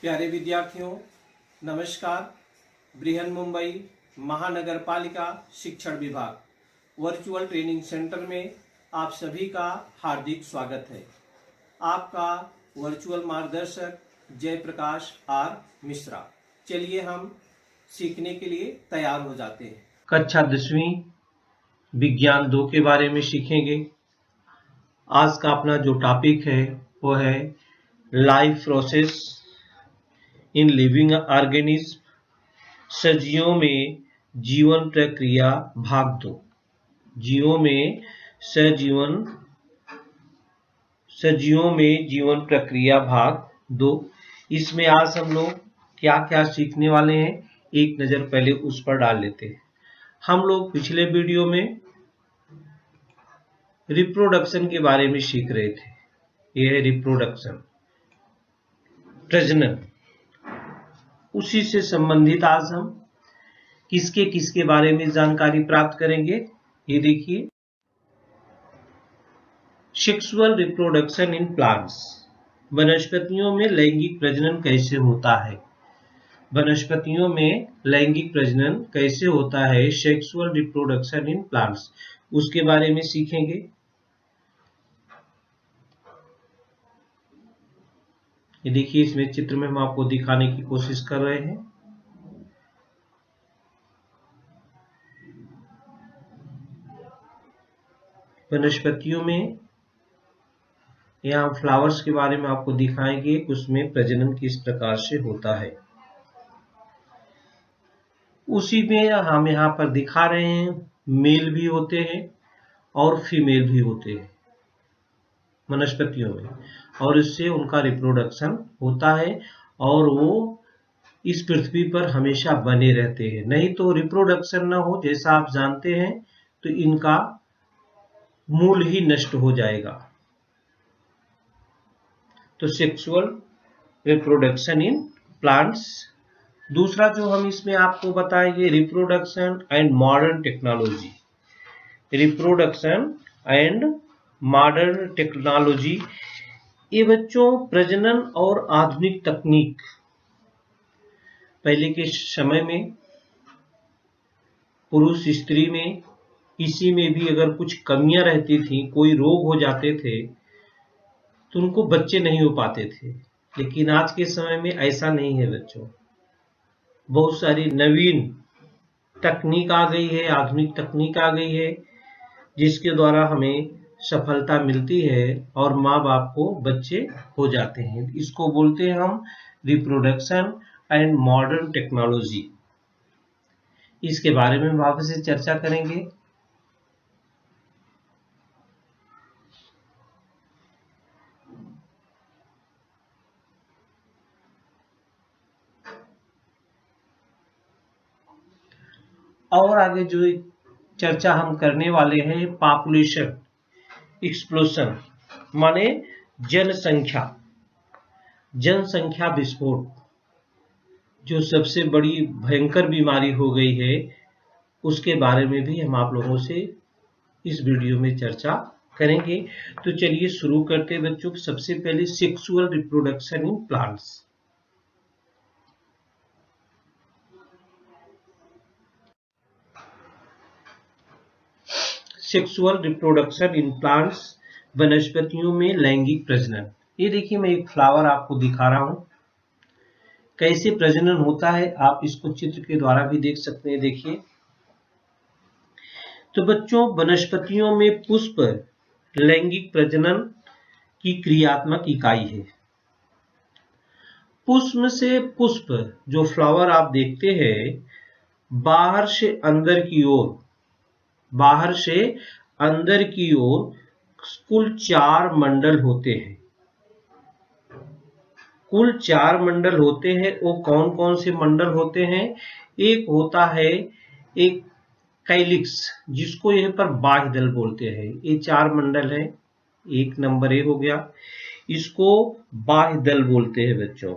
प्यारे विद्यार्थियों, नमस्कार। बृहन मुंबई महानगर पालिका शिक्षण विभाग वर्चुअल ट्रेनिंग सेंटर में आप सभी का हार्दिक स्वागत है। आपका वर्चुअल मार्गदर्शक जयप्रकाश आर मिश्रा। चलिए हम सीखने के लिए तैयार हो जाते हैं। कक्षा 10वीं विज्ञान 2 के बारे में सीखेंगे। आज का अपना जो टॉपिक है वो है life process in living organism, सजीवों में जीवन प्रक्रिया भाग 2। सजीवों में जीवन प्रक्रिया भाग 2। इसमें आज हम लोग क्या क्या सीखने वाले हैं, एक नजर पहले उस पर डाल लेते हैं। हम लोग पिछले वीडियो में रिप्रोडक्शन के बारे में सीख रहे थे। यह है रिप्रोडक्शन, प्रजनन। उसी से संबंधित आज हम किसके किसके बारे में जानकारी प्राप्त करेंगे। ये देखिए, सेक्सुअल रिप्रोडक्शन इन प्लांट्स, वनस्पतियों में लैंगिक प्रजनन कैसे होता है। वनस्पतियों में लैंगिक प्रजनन कैसे होता है, सेक्सुअल रिप्रोडक्शन इन प्लांट्स, उसके बारे में सीखेंगे। ये देखिए, इसमें चित्र में हम आपको दिखाने की कोशिश कर रहे हैं। वनस्पतियों में यहाँ फ्लावर्स के बारे में आपको दिखाएंगे, उसमें प्रजनन किस प्रकार से होता है। उसी में हम यहाँ पर दिखा रहे हैं, मेल भी होते हैं और फीमेल भी होते हैं वनस्पतियों में, और इससे उनका रिप्रोडक्शन होता है और वो इस पृथ्वी पर हमेशा बने रहते हैं। नहीं तो रिप्रोडक्शन ना हो, जैसा आप जानते हैं, तो इनका मूल ही नष्ट हो जाएगा। तो सेक्सुअल रिप्रोडक्शन इन प्लांट्स। दूसरा जो हम इसमें आपको बताएंगे, reproduction and modern technology. Reproduction and modern technology, ये बच्चों प्रजनन और आधुनिक तकनीक। पहले के समय में पुरुष स्त्री में किसी में भी अगर कुछ कमियां रहती थी, कोई रोग हो जाते थे, तो उनको बच्चे नहीं हो पाते थे। लेकिन आज के समय में ऐसा नहीं है बच्चों। बहुत सारी नवीन तकनीक आ गई है, आधुनिक तकनीक आ गई है, जिसके द्वारा हमें सफलता मिलती है और माँ बाप को बच्चे हो जाते हैं। इसको बोलते हैं हम रिप्रोडक्शन एंड मॉडर्न टेक्नोलॉजी। इसके बारे में वापस से चर्चा करेंगे। और आगे जो चर्चा हम करने वाले हैं, पॉपुलेशन एक्सप्लोशन, माने जनसंख्या विस्फोट, जो सबसे बड़ी भयंकर बीमारी हो गई है, उसके बारे में भी हम आप लोगों से इस वीडियो में चर्चा करेंगे। तो चलिए शुरू करते हैं बच्चों। सबसे पहले sexual reproduction in plants. Sexual reproduction in plants, वनस्पतियों में लैंगिक प्रजनन। ये देखिए, मैं एक फ्लावर आपको दिखा रहा हूं, कैसे प्रजनन होता है। आप इसको चित्र के द्वारा भी देख सकते हैं। देखिए, तो बच्चों वनस्पतियों में पुष्प लैंगिक प्रजनन की क्रियात्मक इकाई है। पुष्प से पुष्प, जो फ्लावर आप देखते हैं, बाहर से अंदर की ओर कुल 4 मंडल होते हैं। कुल 4 मंडल होते हैं। वो कौन कौन से मंडल होते हैं? एक होता है एक कैलिक्स, जिसको यहीं पर बाह्य दल बोलते हैं। ये 4 मंडल है। एक नंबर ए हो गया, इसको बाह्य दल बोलते हैं बच्चों,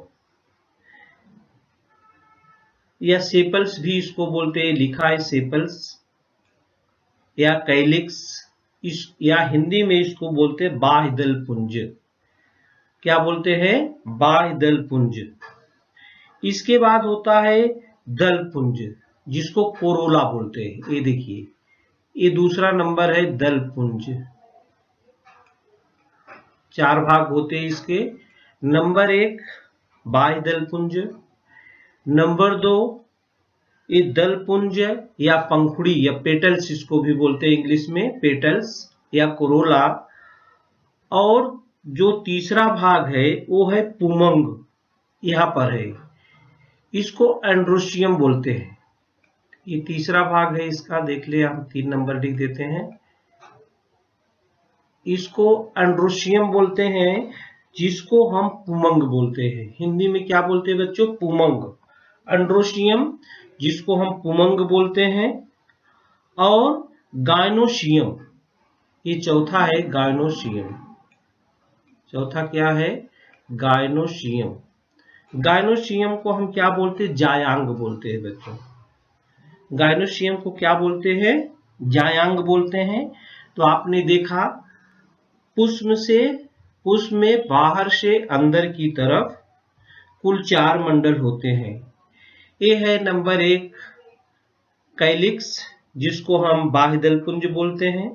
या सेपल्स भी इसको बोलते हैं। लिखा है सेपल्स या कैलिक्स, या हिंदी में इसको बोलते हैं बाह्य दल पुंज। क्या बोलते हैं? बाह्य दल पुंज। इसके बाद होता है दलपुंज, जिसको कोरोला बोलते हैं। ये देखिए, ये दूसरा नंबर है दलपुंज। 4 भाग होते हैं इसके। नंबर 1 बाह्य दलपुंज, नंबर 2 ये दलपुंज या पंखुड़ी या पेटल्स इसको भी बोलते हैं इंग्लिश में, पेटल्स या कोरोला। और जो तीसरा भाग है वो है पुमंग, यहाँ पर है, इसको एंड्रोशियम बोलते हैं। ये तीसरा भाग है इसका, देख ले, हम 3 नंबर लिख देते हैं। इसको एंड्रोशियम बोलते हैं, जिसको हम पुमंग बोलते हैं। हिंदी में क्या बोलते हैं बच्चों? पुमंग। एंड्रोशियम जिसको हम पुमंग बोलते हैं, और गायनोशियम, ये चौथा है गायनोशियम। चौथा क्या है? गायनोशियम। गायनोशियम को हम क्या बोलते हैं? जायांग बोलते हैं बच्चों। गायनोशियम को क्या बोलते हैं? जायांग बोलते हैं। तो आपने देखा पुष्प में बाहर से अंदर की तरफ कुल 4 मंडल होते हैं। ये है नंबर 1 कैलिक्स, जिसको हम बाह्य दलपुंज बोलते हैं।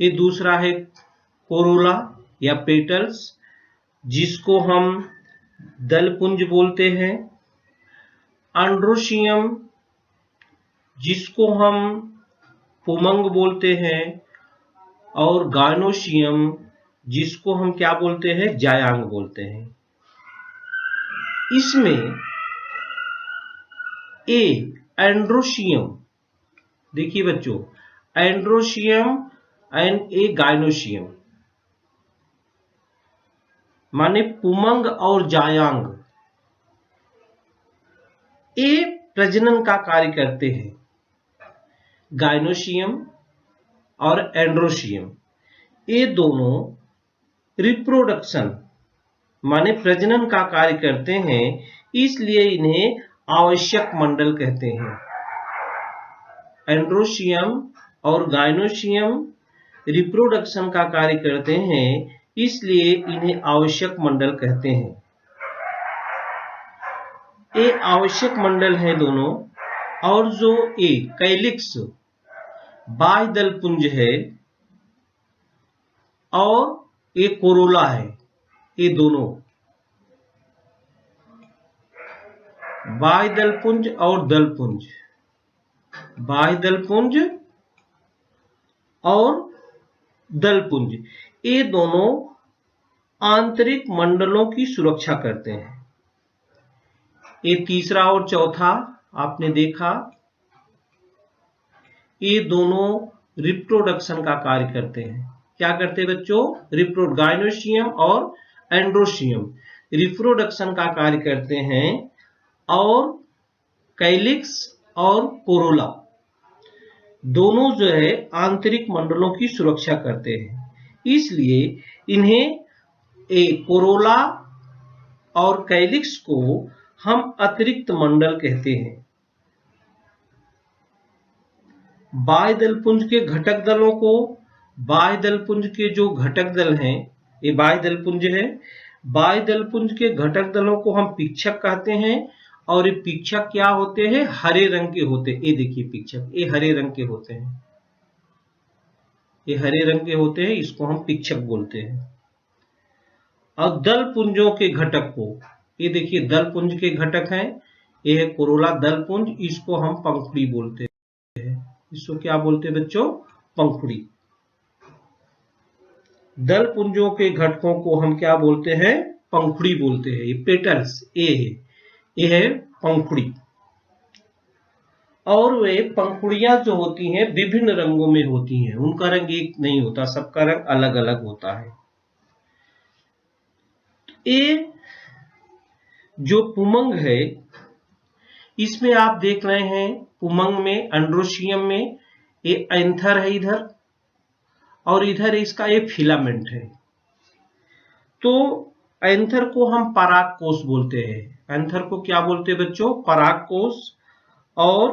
ये दूसरा है कोरोला या पेटल्स, जिसको हम दलपुंज बोलते हैं। एंड्रोशियम, जिसको हम पुमंग बोलते हैं, और गायनोशियम, जिसको हम क्या बोलते हैं? जायांग बोलते हैं। इसमें एंड्रोशियम, देखिए बच्चों, एंड्रोशियम एंड गायनोशियम माने पुमंग और जायांग, ये प्रजनन का कार्य करते हैं। गायनोशियम और एंड्रोशियम ये दोनों रिप्रोडक्शन माने प्रजनन का कार्य करते हैं, इसलिए इन्हें आवश्यक मंडल कहते हैं। एंड्रोशियम और गायनोशियम रिप्रोडक्शन का कार्य करते हैं, इसलिए इन्हें आवश्यक मंडल कहते हैं। ये आवश्यक मंडल है दोनों। और जो ये कैलिक्स बाह्य दलपुंज है और ये कोरोला है, ये दोनों बाह्य दलपुंज और दलपुंज, बाह्य दलपुंज और दलपुंज, ये दोनों आंतरिक मंडलों की सुरक्षा करते हैं। ये तीसरा और चौथा आपने देखा, ये दोनों रिप्रोडक्शन का कार्य करते हैं। क्या करते हैं बच्चों? गायनोशियम और एंड्रोशियम रिप्रोडक्शन का कार्य करते हैं, और कैलिक्स और कोरोला दोनों जो है आंतरिक मंडलों की सुरक्षा करते हैं, इसलिए इन्हें कोरोला और कैलिक्स को हम अतिरिक्त मंडल कहते हैं। बाह्य दलपुंज के घटक दलों को, बाह्य दलपुंज के जो घटक दल हैं, ये बाह्य दलपुंज है, बाह्य दलपुंज के घटक दलों को हम पिक्षक कहते हैं। और ये पिक्षक क्या होते हैं? हरे रंग के होते हैं। ये देखिए पिक्षक, ये हरे रंग के होते हैं, ये हरे रंग के होते हैं, इसको हम पिक्षक बोलते हैं। और दलपुंजों के घटक को, ये देखिए दलपुंज के घटक हैं, ये है कोरोला दलपुंज, इसको हम पंखुड़ी बोलते हैं। इसको क्या बोलते हैं बच्चों? पंखुड़ी। दलपुंजों के घटकों को हम क्या बोलते हैं? पंखुड़ी बोलते हैं। ये पेटल्स ये है पंखुड़ी। और वे पंखुड़ियां जो होती हैं विभिन्न रंगों में होती हैं, उनका रंग एक नहीं होता, सबका रंग अलग अलग होता है। ये जो पुमंग है, इसमें आप देख रहे हैं पुमंग में, एंड्रोशियम में ये एंथर है इधर, और इधर इसका ये फिलामेंट है। तो एंथर को हम परागकोश बोलते हैं। एंथर को क्या बोलते हैं बच्चों? परागकोश। और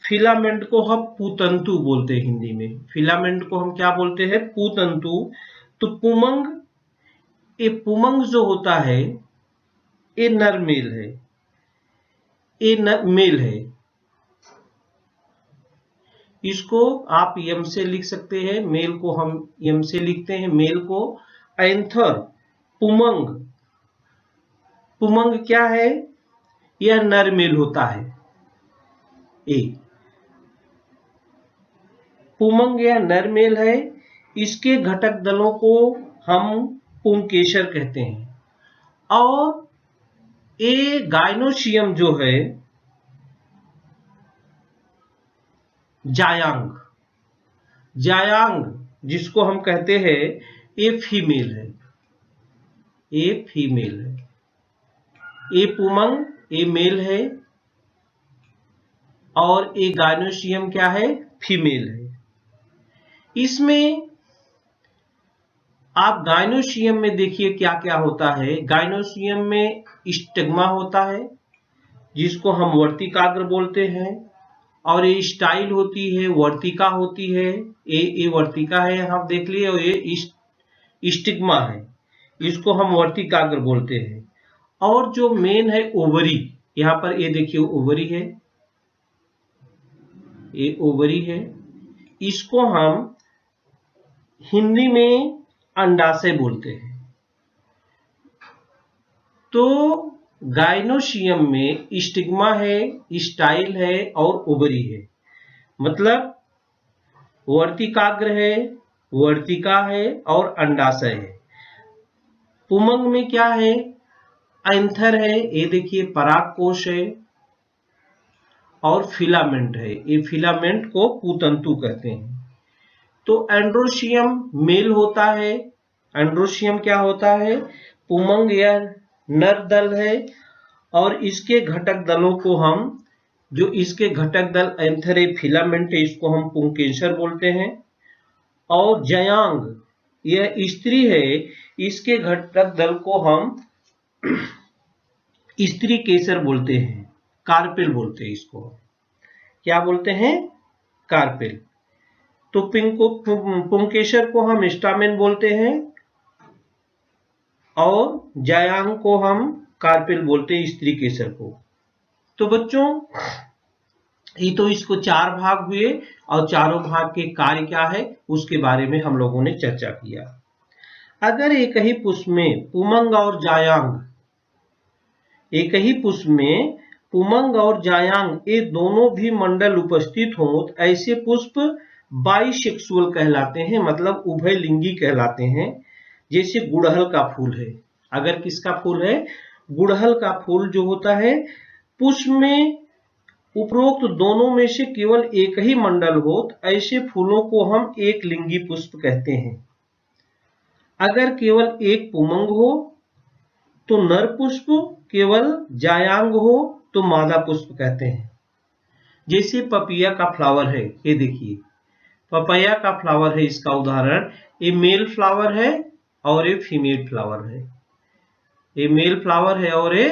फिलामेंट को हम पूतंतु बोलते हैं हिंदी में। फिलामेंट को हम क्या बोलते हैं? पूतंतु। तो पुमंग, ये पुमंग जो होता है ये नर मेल है, ये मेल है। इसको आप यम से लिख सकते हैं, मेल को हम यम से लिखते हैं। मेल को एंथर, पुमंग। पुमंग क्या है? यह नर मेल होता है। ए पुमंग यह नर मेल है। इसके घटक दलों को हम पुंकेसर कहते हैं। और ए गायनोसियम जो है, जायांग, जायांग जिसको हम कहते हैं, ये फीमेल है, ये फीमेल है। ये पुमंग ये मेल है और ये गायनोसियम क्या है? फीमेल है। इसमें आप गायनोसियम में देखिए क्या क्या होता है। गायनोसियम में स्टिग्मा होता है जिसको हम वर्तिकाग्र बोलते हैं, और ये स्टाइल होती है, वर्तिका होती है। ये वर्तिका है, आप देख लिए, और ये स्टिग्मा है, इसको हम वर्तिकाग्र बोलते हैं। और जो मेन है ओवरी, यहाँ पर ये देखिए ओवरी है, ये ओवरी है। इसको हम हिंदी में अंडाशय बोलते हैं। तो गायनोसियम में स्टिग्मा है, स्टाइल है और ओवरी है। मतलब वर्तिकाग्र है, वर्तिका है और अंडाशय है। पुमंग में क्या है? एंथर है, ये देखिए परागकोश है, और फिलामेंट है। ये फिलामेंट को पूतंतु कहते हैं। तो एंड्रोसियम मेल होता है। एंड्रोसियम क्या होता है? पुमंग यह नर दल है, और इसके घटक दलों को हम, जो इसके घटक दल एंथर है, फिलामेंट है, इसको हम पुंकेसर बोलते हैं। और जयांग यह स्त्री है, इसके घटक दल को हम स्त्री केसर बोलते हैं, कार्पेल बोलते हैं। इसको क्या बोलते हैं? कार्पेल। तो पुंकेसर को हम स्टामेन बोलते हैं, और जायांग को हम कार्पेल बोलते हैं, स्त्री केसर को। तो बच्चों, ये तो इसको 4 भाग हुए, और चारों भाग के कार्य क्या है उसके बारे में हम लोगों ने चर्चा किया। अगर एक ही पुष्प में पुमंग और जायांग, एक ही पुष्प में पुमंग और जायांग ये दोनों भी मंडल उपस्थित हो, तो ऐसे पुष्प बाइसेक्सुअल कहलाते हैं, मतलब उभयलिंगी कहलाते हैं। जैसे गुड़हल का फूल है, अगर किसका फूल है? गुड़हल का फूल जो होता है, पुष्प में उपरोक्त दोनों में से केवल एक ही मंडल हो, तो ऐसे फूलों को हम एक लिंगी पुष्प कहते हैं। अगर केवल एक पुमंग हो तो नर पुष्प, केवल जायांग हो तो मादा पुष्प कहते हैं। जैसे पपिया का फ्लावर है, ये देखिए पपाया का फ्लावर है, इसका उदाहरण। ये मेल फ्लावर है और ये फीमेल फ्लावर है। ये मेल फ्लावर है और ये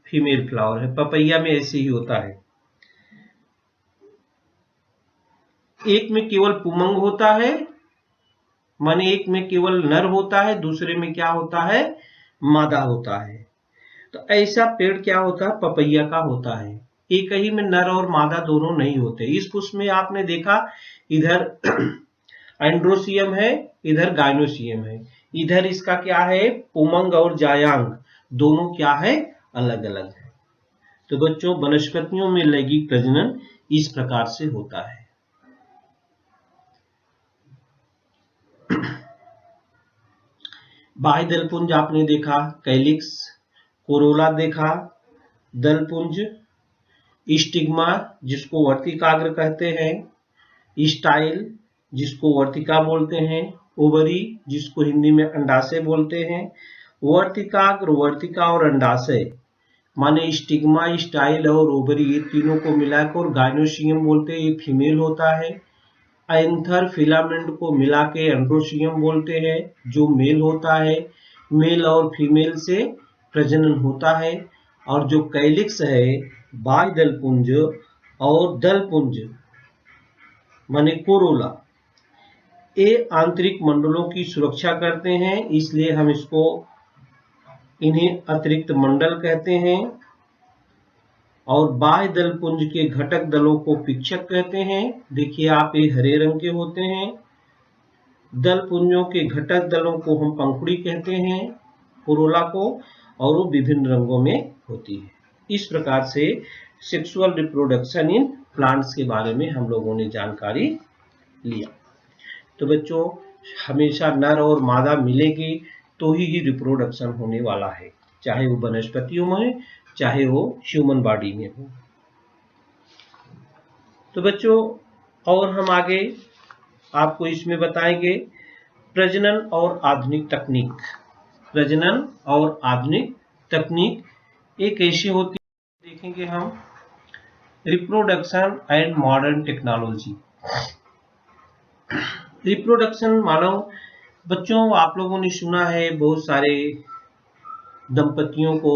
फीमेल फ्लावर है। पपैया में ऐसे ही होता है, एक में केवल पुमंग होता है, माने एक में केवल नर होता है, दूसरे में क्या होता है? मादा होता है। तो ऐसा पेड़ क्या होता है? पपैया का होता है। एक ही में नर और मादा दोनों नहीं होते। इस पुष्प में आपने देखा, इधर एंड्रोसियम है, इधर गायनोसियम है। इधर इसका क्या है? पुमंग और जायांग दोनों क्या है? अलग अलग है। तो बच्चों, वनस्पतियों में लैंगिक प्रजनन इस प्रकार से होता है। बाह्य दलपुंज आपने देखा, कैलिक्स, कोरोला देखा, दलपुंज, स्टिग्मा जिसको वर्तिकाग्र कहते हैं, स्टाइल जिसको वर्तिका बोलते हैं, ओवरी जिसको हिंदी में अंडाशय बोलते हैं। वर्तिकाग्र, वर्तिका और अंडाशय माने स्टिग्मा, स्टाइल और ओवरी, ये तीनों को मिलाकर गायनोसियम बोलते हैं, ये फीमेल होता है। एंथर, फिलामेंट को मिला के एंड्रोसियम बोलते हैं, जो मेल होता है। मेल और फीमेल से प्रजनन होता है। और जो कैलिक्स है, बाह्य दलपुंज और दलपुंज माने कोरोला, ये आंतरिक मंडलों की सुरक्षा करते हैं, इसलिए हम इसको इन्हें अतिरिक्त मंडल कहते हैं। और बाह्य दल पुंज के घटक दलों को पिक्षक कहते हैं। देखिए आप, ये हरे रंग के होते हैं। दल पुंजों के घटक दलों को हम पंखुड़ी कहते हैं, कोरोला को, और वो विभिन्न रंगों में होती है। इस प्रकार से सेक्सुअल रिप्रोडक्शन इन प्लांट्स के बारे में हम लोगों ने जानकारी लिया। तो बच्चों, हमेशा नर और मादा मिलेंगे तो ही रिप्रोडक्शन होने वाला है, चाहे वो वनस्पतियों में, चाहे वो ह्यूमन बॉडी में हो। तो बच्चों, और हम आगे आपको इसमें बताएंगे प्रजनन और आधुनिक तकनीक। प्रजनन और आधुनिक तकनीक एक ऐसी होती है, देखेंगे हम, reproduction and modern technology. Reproduction मानो बच्चों, आप लोगों ने सुना है बहुत सारे दंपतियों को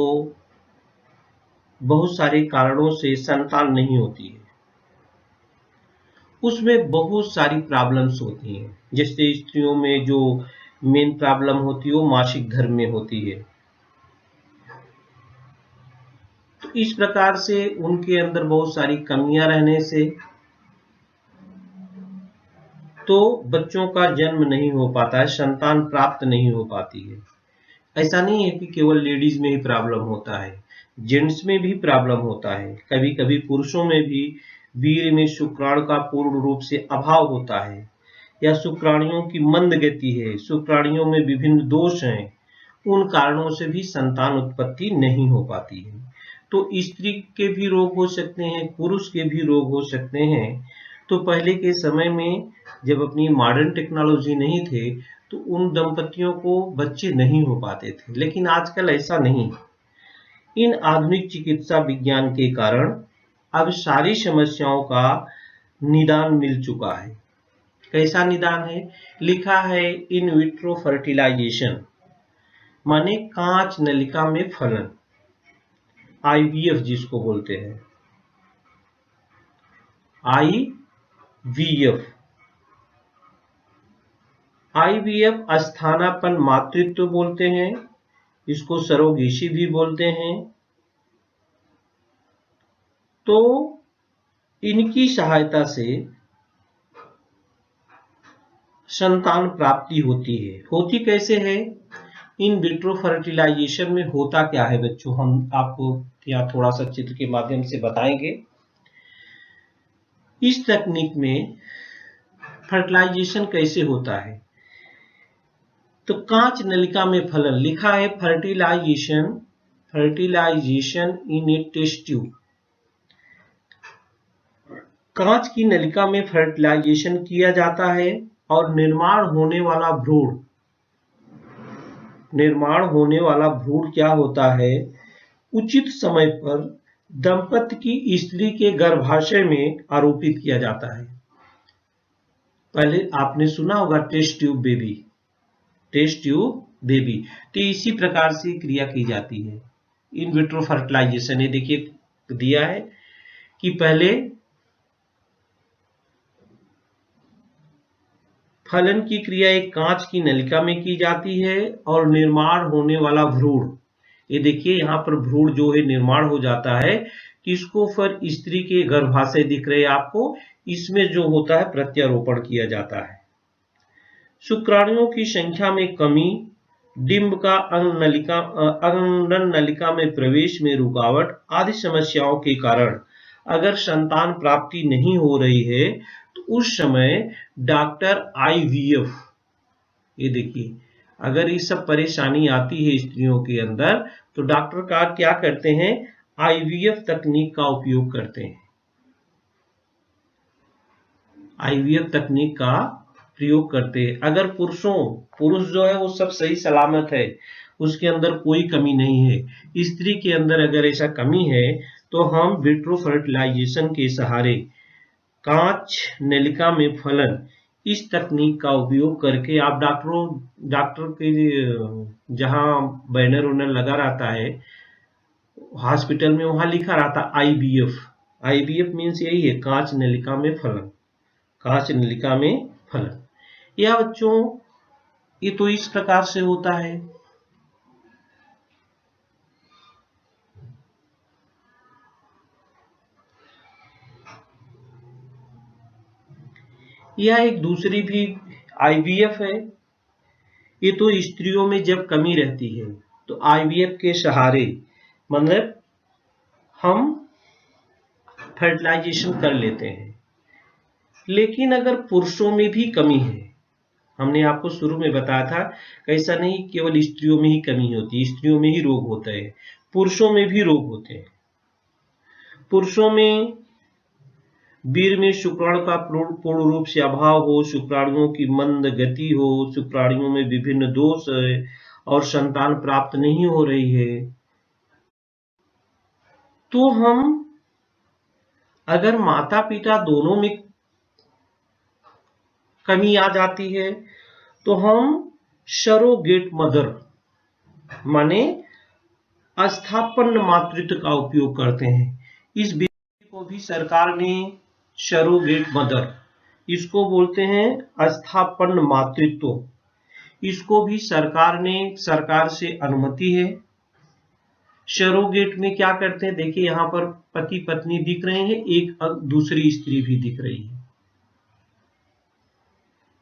बहुत सारे कारणों से संतान नहीं होती है। उसमें बहुत सारी प्रॉब्लम्स होती हैं। जैसे स्त्रियों में जो मेन प्रॉब्लम होती है वो मासिक धर्म में होती है। तो इस प्रकार से उनके अंदर बहुत सारी कमियां रहने से तो बच्चों का जन्म नहीं हो पाता है, संतान प्राप्त नहीं हो पाती है। ऐसा नहीं है कि केवल लेडीज में ही प्रॉब्लम होता है, जेंट्स में भी प्रॉब्लम होता है। कभी कभी पुरुषों में भी वीर्य में शुक्राणु का पूर्ण रूप से अभाव होता है, या शुक्राणुओं की मंद गति है, शुक्राणुओं में विभिन्न दोष हैं, उन कारणों से भी संतान उत्पत्ति नहीं हो पाती है। तो स्त्री के भी रोग हो सकते हैं, पुरुष के भी रोग हो सकते हैं। तो पहले के समय में जब अपनी मॉडर्न टेक्नोलॉजी नहीं थे तो उन दंपतियों को बच्चे नहीं हो पाते थे, लेकिन आजकल ऐसा नहीं। इन आधुनिक चिकित्सा विज्ञान के कारण अब सारी समस्याओं का निदान मिल चुका है। कैसा निदान है? लिखा है इन विट्रो फर्टिलाइजेशन, माने कांच नलिका में फलन, आईवीएफ जिसको बोलते हैं, आईवीएफ स्थानापन्न मातृत्व बोलते हैं, इसको सरोगेसी भी बोलते हैं। तो इनकी सहायता से संतान प्राप्ति होती है। होती कैसे है? इन विट्रो फर्टिलाइजेशन में होता क्या है बच्चों, हम आपको यहाँ थोड़ा सा चित्र के माध्यम से बताएंगे। इस तकनीक में फर्टिलाइजेशन कैसे होता है? तो कांच नलिका में फलन, लिखा है फर्टिलाइजेशन इन ए टेस्ट ट्यूब। कांच की नलिका में फर्टिलाइजेशन किया जाता है और निर्माण होने वाला भ्रूण क्या होता है, उचित समय पर दंपति की स्त्री के गर्भाशय में आरोपित किया जाता है। पहले आपने सुना होगा टेस्ट ट्यूब बेबी। तो इसी प्रकार से क्रिया की जाती है इन विट्रो फर्टिलाइजेशन। ये देखिए दिया है कि पहले फलन की क्रिया एक कांच की नलिका में की जाती है और निर्माण होने वाला भ्रूण, ये देखिए यहाँ पर भ्रूण जो है निर्माण हो जाता है, किसको? फिर स्त्री के गर्भाशय दिख रहे हैं आपको, इसमें जो होता है प्रत्यारोपण किया जाता है। शुक्राणुओं की संख्या में कमी, डिंब का अंगन नलिका में प्रवेश में रुकावट आदि समस्याओं के कारण अगर संतान प्राप्ति नहीं हो रही है तो उस समय डॉक्टर आईवीएफ, ये देखिए अगर ये सब परेशानी आती है स्त्रियों के अंदर तो डॉक्टर का क्या करते हैं? आईवीएफ तकनीक का उपयोग करते हैं। आईवीएफ तकनीक का प्रयोग करते हैं। अगर पुरुष जो है वो सब सही सलामत है, उसके अंदर कोई कमी नहीं है, स्त्री के अंदर अगर ऐसा कमी है तो हम विट्रो फर्टिलाइजेशन के सहारे कांच नलिका में फलन, इस तकनीक का उपयोग करके आप डॉक्टर के जहां बैनर उनर लगा रहता है हॉस्पिटल में, वहां लिखा रहता आईवीएफ मीन्स यही है, कांच नलिका में फलन, कांच नलिका में फलन। यह बच्चों ये तो इस प्रकार से होता है। यह एक दूसरी भी आईवीएफ है। ये तो स्त्रियों में जब कमी रहती है तो आईवीएफ के सहारे मतलब हम फर्टिलाइजेशन कर लेते हैं। लेकिन अगर पुरुषों में भी कमी है, हमने आपको शुरू में बताया था ऐसा नहीं केवल स्त्रियों में ही कमी होती है, स्त्रियों में ही रोग होता है, पुरुषों में भी रोग होते हैं। पुरुषों में वीर्य में शुक्राणु का पूर्ण रूप से अभाव हो, शुक्राणुओं की मंद गति हो, शुक्राणुओं में विभिन्न दोष है और संतान प्राप्त नहीं हो रही है, तो हम अगर माता पिता दोनों में कमी आ जाती है तो हम सरोगेट मदर माने अस्थापन मातृत्व का उपयोग करते हैं। इस विधि को भी सरकार ने सरोगेट मदर, इसको बोलते हैं अस्थापन मातृत्व, इसको भी सरकार से अनुमति है। सरोगेट में क्या करते हैं, देखिए यहां पर पति पत्नी दिख रहे हैं, एक दूसरी स्त्री भी दिख रही है,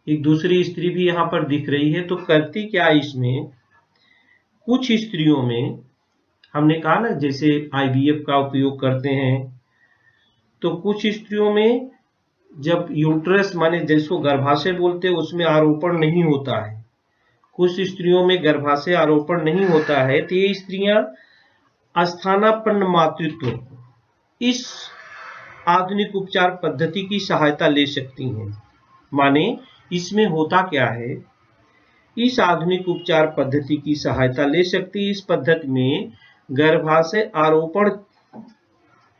एक दूसरी स्त्री भी यहां पर दिख रही है। तो करती क्या इसमें, कुछ स्त्रियों में हमने कहा ना जैसे आईवीएफ का उपयोग करते हैं, तो कुछ स्त्रियों में जब यूट्रस माने जिसको गर्भाशय बोलते हैं उसमें आरोपण नहीं होता है, कुछ स्त्रियों में गर्भाशय आरोपण नहीं होता है, तो ये स्त्रियां अस्थानापन्न मातृत्व इस आधुनिक उपचार पद्धति की सहायता ले सकती हैं। माने इसमें होता क्या है, इस आधुनिक उपचार पद्धति की सहायता ले सकती है। इस पद्धति में गर्भाशय आरोपण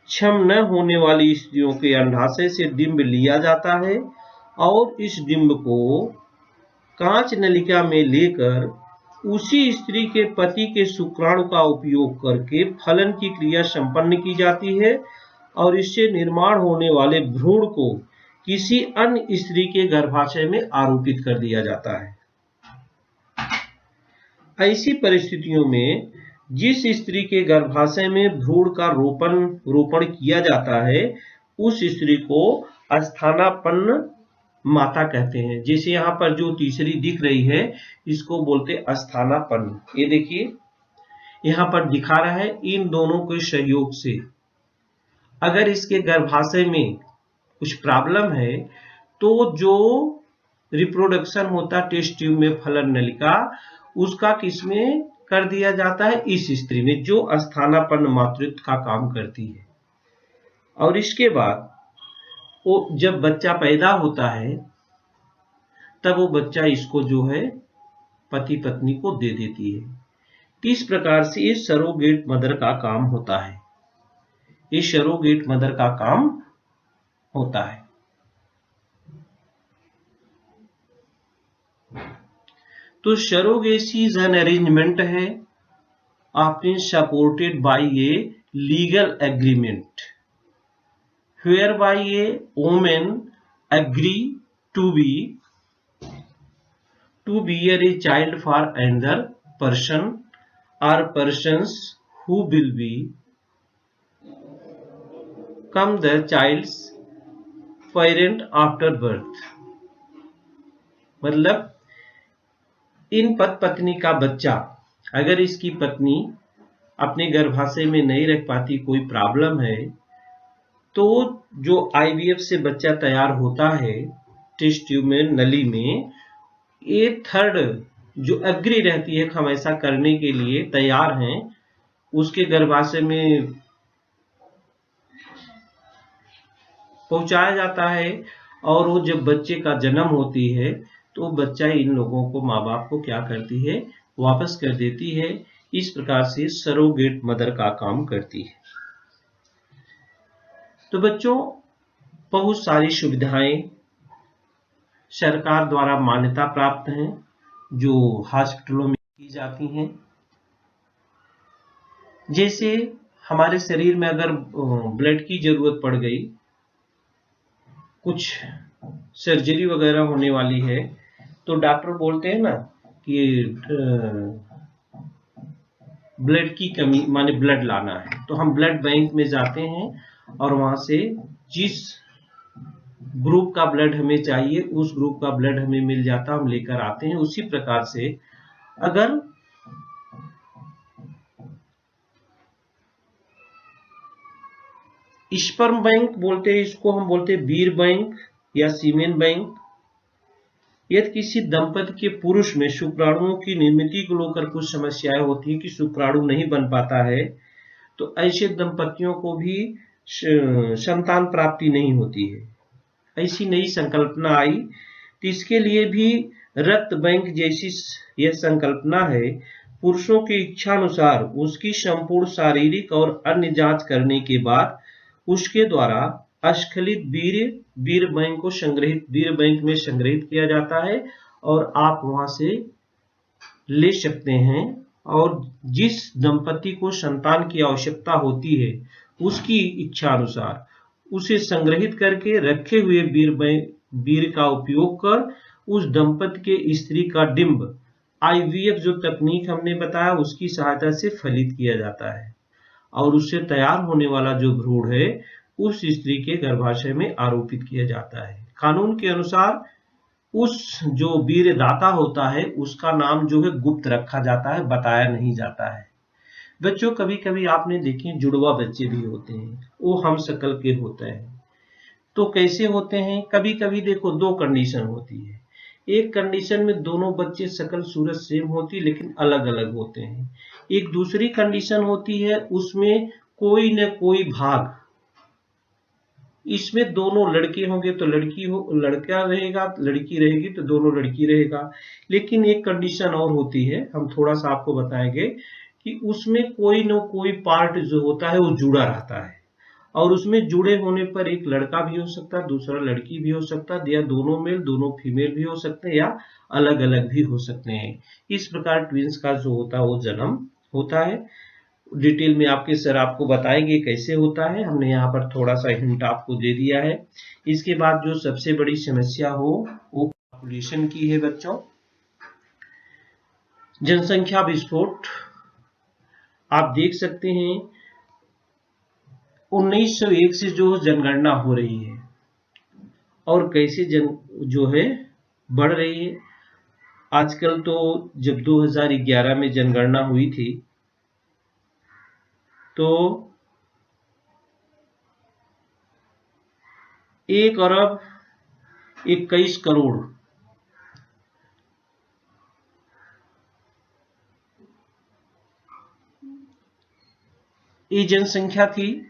क्षम न होने वाली स्त्रियों के अंडाशय से डिंब लिया जाता है और इस डिंब को कांच नलिका में लेकर उसी स्त्री के पति के शुक्राणु का उपयोग करके फलन की क्रिया संपन्न की जाती है और इससे निर्माण होने वाले भ्रूण को किसी अन्य स्त्री के गर्भाशय में आरोपित कर दिया जाता है। ऐसी परिस्थितियों में जिस स्त्री के गर्भाशय में भ्रूण का रोपण किया जाता है उस स्त्री को अस्थानापन्न माता कहते हैं। जैसे यहाँ पर जो तीसरी दिख रही है इसको बोलते अस्थानापन्न। ये देखिए यहाँ पर दिखा रहा है, इन दोनों के सहयोग से अगर इसके गर्भाशय में कुछ प्रॉब्लम है तो जो रिप्रोडक्शन होता टेस्ट ट्यूब में फलन नलिका, उसका किसमें कर दिया जाता है, इस स्त्री में जो अस्थानापन्न मातृत्व का काम करती है। और इसके बाद वो जब बच्चा पैदा होता है तब वो बच्चा इसको जो है पति पत्नी को दे देती है। इस प्रकार से ये सरोगेट मदर का काम होता है, ये सरोगेट मदर का काम होता है। तो सरोगेसी एन अरेंजमेंट है often supported by a legal agreement whereby a woman agree to bear a child for another person or persons who will become the child's parent after birth। मतलब इन पत्नी का बच्चा अगर इसकी पत्नी अपने गर्भाशय में नहीं रख पाती, कोई प्रॉब्लम है, तो जो आईवीएफ से बच्चा तैयार होता है टेस्ट ट्यूब में नली में, ये थर्ड जो अग्री रहती है हम ऐसा करने के लिए तैयार हैं, उसके गर्भाशय में पहुंचाया जाता है और वो जब बच्चे का जन्म होती है तो बच्चा इन लोगों को माँ बाप को क्या करती है, वापस कर देती है। इस प्रकार से सरोगेट मदर का काम करती है। तो बच्चों बहुत सारी सुविधाएं सरकार द्वारा मान्यता प्राप्त हैं जो हॉस्पिटलों में की जाती हैं। जैसे हमारे शरीर में अगर ब्लड की जरूरत पड़ गई, कुछ सर्जरी वगैरह होने वाली है, तो डॉक्टर बोलते हैं ना कि ब्लड की कमी माने ब्लड लाना है, तो हम ब्लड बैंक में जाते हैं और वहां से जिस ग्रुप का ब्लड हमें चाहिए, उस ग्रुप का ब्लड हमें मिल जाता, हम लेकर आते हैं। उसी प्रकार से अगर स्पर्म बैंक बोलते हैं इसको, हम बोलते हैं वीर बैंक या सीमेन बैंक। यदि किसी दंपति के पुरुष में शुक्राणुओं की निर्मित को लेकर कुछ समस्याएं होती हैं कि शुक्राणु नहीं बन पाता है, तो ऐसे दंपतियों को भी संतान प्राप्ति नहीं होती है। ऐसी नई संकल्पना आई, तो इसके लिए भी रक्त बैंक जैसी यह संकल्पना है। पुरुषों की इच्छा अनुसार उसकी संपूर्ण शारीरिक और अन्य जांच करने के बाद उसके द्वारा अस्खलित वीर बैंक में संग्रहित किया जाता है और आप वहां से ले सकते हैं। और जिस दंपति को संतान की आवश्यकता होती है उसकी इच्छा अनुसार उसे संग्रहित करके रखे हुए वीर का उपयोग कर उस दंपति के स्त्री का डिंब IVF जो तकनीक हमने बताया उसकी सहायता से फलित किया जाता है और उससे तैयार होने वाला जो भ्रूण है उस स्त्री के गर्भाशय में आरोपित किया जाता है। कानून के अनुसार उस जो वीरदाता होता है उसका नाम जो है गुप्त रखा जाता है, बताया नहीं जाता है। बच्चों कभी कभी आपने देखे जुड़वा बच्चे भी होते हैं, वो हम शक्ल के होते हैं। तो कैसे होते हैं? कभी कभी देखो दो कंडीशन होती है। एक कंडीशन में दोनों बच्चे शक्ल सूरत सेम होती लेकिन अलग अलग होते हैं। एक दूसरी कंडीशन होती है उसमें कोई न कोई भाग, इसमें दोनों लड़के होंगे तो लड़का रहेगा, लड़की रहेगी तो दोनों लड़की रहेगा। लेकिन एक कंडीशन और होती है, हम थोड़ा सा आपको बताएंगे कि उसमें कोई न कोई पार्ट जो होता है वो जुड़ा रहता है और उसमें जुड़े होने पर एक लड़का भी हो सकता है, दूसरा लड़की भी हो सकता है, या दोनों मेल दोनों फीमेल भी हो सकते हैं, या अलग अलग भी हो सकते हैं। इस प्रकार ट्विंस का जो होता है वो जन्म होता है। डिटेल में आपके सर आपको बताएंगे कैसे होता है, हमने यहाँ पर थोड़ा सा हिंट आपको दे दिया है। इसके बाद जो सबसे बड़ी समस्या हो वो पॉपुलेशन की है बच्चों। जनसंख्या विस्फोट आप देख सकते हैं 1901 से जो जनगणना हो रही है और कैसे जो है बढ़ रही है। आजकल तो जब 2011 में जनगणना हुई थी तो 1,21,00,00,000 ये जनसंख्या थी।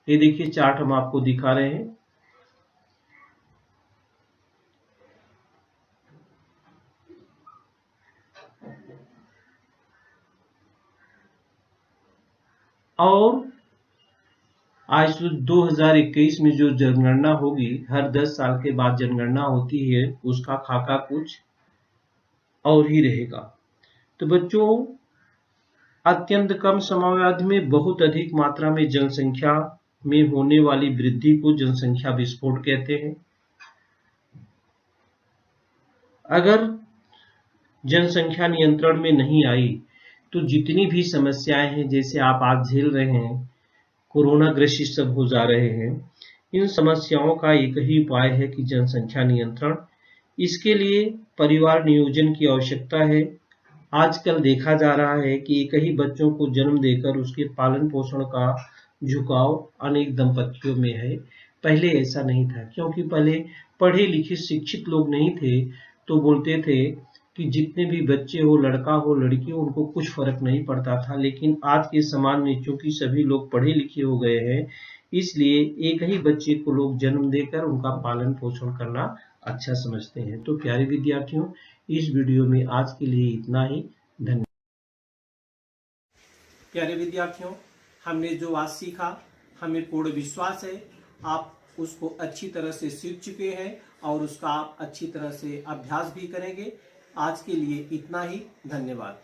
ये देखिए चार्ट हम आपको दिखा रहे हैं। और आज 2021 में जो जनगणना होगी, हर 10 साल के बाद जनगणना होती है, उसका खाका कुछ और ही रहेगा। तो बच्चों अत्यंत कम समयावधि में बहुत अधिक मात्रा में जनसंख्या में होने वाली वृद्धि को जनसंख्या विस्फोट कहते हैं। अगर जनसंख्या नियंत्रण में नहीं आई तो जितनी भी समस्याएं हैं, जैसे आप आज झेल रहे हैं, कोरोना ग्रसित सब हो जा रहे हैं, इन समस्याओं का एक ही उपाय है कि जनसंख्या नियंत्रण। इसके लिए परिवार नियोजन की आवश्यकता है। आजकल देखा जा रहा है कि एक ही बच्चों को जन्म देकर उसके पालन पोषण का झुकाव अनेक दंपतियों में है। पहले ऐसा नहीं था, क्योंकि पहले पढ़े लिखे शिक्षित लोग नहीं थे, तो बोलते थे कि जितने भी बच्चे हो, लड़का हो लड़की हो, उनको कुछ फर्क नहीं पड़ता था। लेकिन आज के समाज में चूंकि सभी लोग पढ़े लिखे हो गए हैं, इसलिए एक ही बच्चे को लोग जन्म देकर उनका पालन पोषण करना अच्छा समझते हैं। तो प्यारे विद्यार्थियों, इस वीडियो में आज के लिए इतना ही। धन्यवाद। प्यारे विद्यार्थियों, हमने जो आज सीखा, हमें पूर्ण विश्वास है आप उसको अच्छी तरह से सीख चुके हैं और उसका आप अच्छी तरह से अभ्यास भी करेंगे। आज के लिए इतना ही। धन्यवाद।